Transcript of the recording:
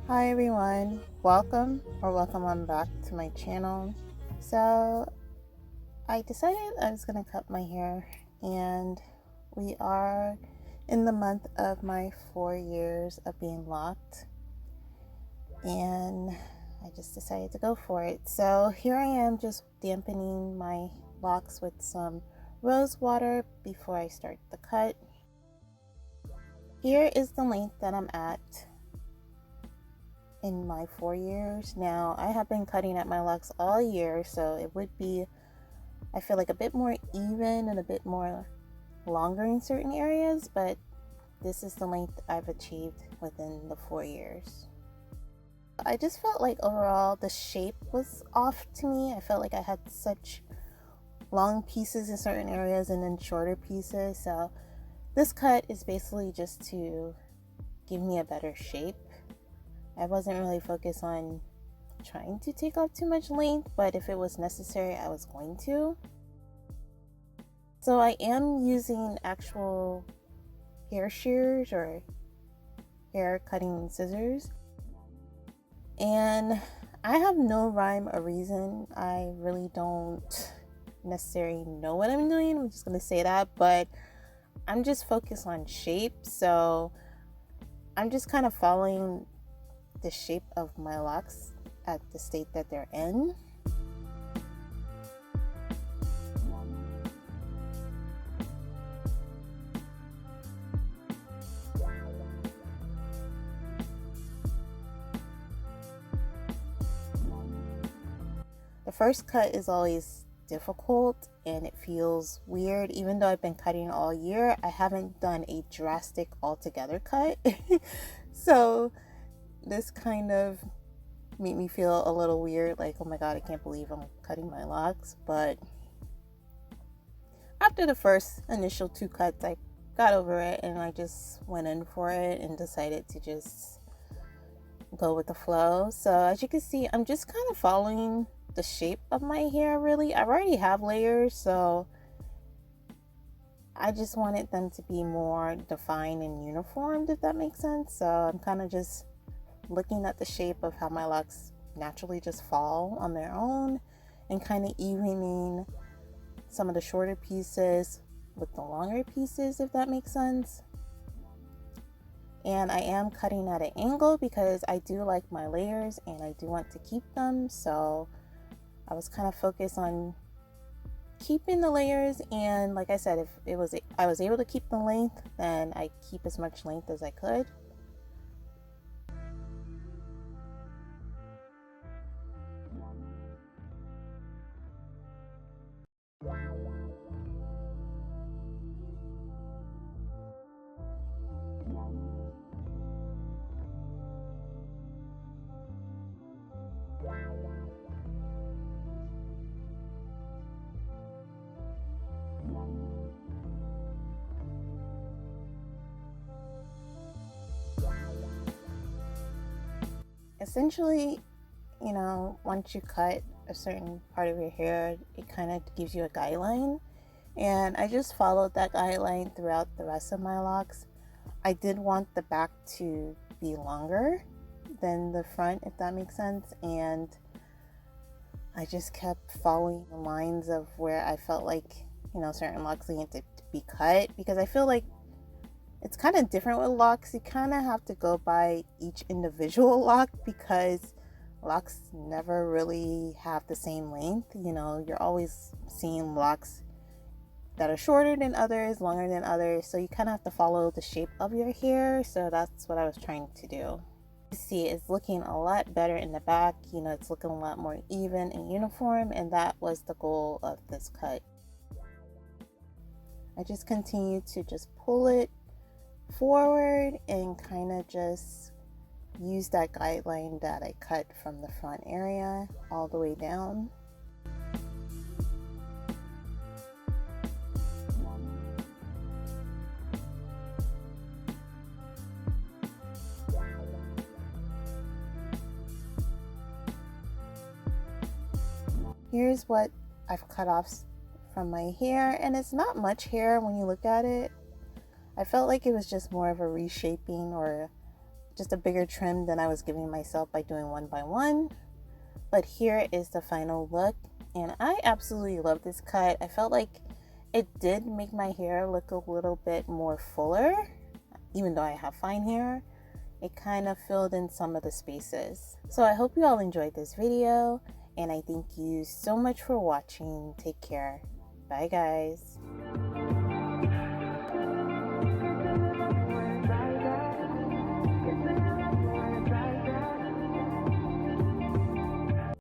Hi everyone, welcome on back to my channel. So I decided I was gonna cut my hair, and we are in the month of my 4 years of being locked, and I just decided to go for it. So here I am, just dampening my locks with some rose water before I start the cut. Here is the length that I'm at in my 4 years. Now I have been cutting at my locks all year, so it would be, I feel like, a bit more even and a bit more longer in certain areas, but this is the length I've achieved within the 4 years. I just felt like overall the shape was off to me. I felt like I had such long pieces in certain areas and then shorter pieces, so this cut is basically just to give me a better shape. I wasn't really focused on trying to take off too much length, but if it was necessary, I was going to. So I am using actual hair shears or hair cutting scissors, and I have no rhyme or reason. I really don't necessarily know what I'm doing, I'm just gonna say that, but I'm just focused on shape, so I'm just kind of following the shape of my locks at the state that they're in. The first cut is always difficult and it feels weird. Even though I've been cutting all year, I haven't done a drastic altogether cut. So this kind of made me feel a little weird, like, oh my god, I can't believe I'm cutting my locks. But after the first initial 2 cuts, I got over it and I just went in for it and decided to just go with the flow. So as you can see, I'm just kind of following the shape of my hair. Really, I already have layers, so I just wanted them to be more defined and uniformed, if that makes sense. So I'm kind of just looking at the shape of how my locks naturally just fall on their own and kind of evening some of the shorter pieces with the longer pieces, if that makes sense. And I am cutting at an angle because I do like my layers and I do want to keep them, so I was kind of focused on keeping the layers. And like I said, if I was able to keep the length, then I keep as much length as I could. Essentially, once you cut a certain part of your hair, it kind of gives you a guideline. And I just followed that guideline throughout the rest of my locks. I did want the back to be longer than the front, if that makes sense. And I just kept following the lines of where I felt like, certain locks needed to be cut, because I feel like it's kind of different with locks. You kind of have to go by each individual lock because locks never really have the same length. You're always seeing locks that are shorter than others, longer than others, so you kind of have to follow the shape of your hair. So that's what I was trying to do. You see, it's looking a lot better in the back. It's looking a lot more even and uniform, and that was the goal of this cut. I just continued to just pull it forward and kind of just use that guideline that I cut from the front area all the way down. Here's what I've cut off from my hair, and it's not much hair when you look at it. I felt like it was just more of a reshaping or just a bigger trim than I was giving myself by doing one by one. But here is the final look, and I absolutely love this cut. I felt like it did make my hair look a little bit more fuller. Even though I have fine hair, it kind of filled in some of the spaces. So I hope you all enjoyed this video, and I thank you so much for watching. Take care. Bye guys.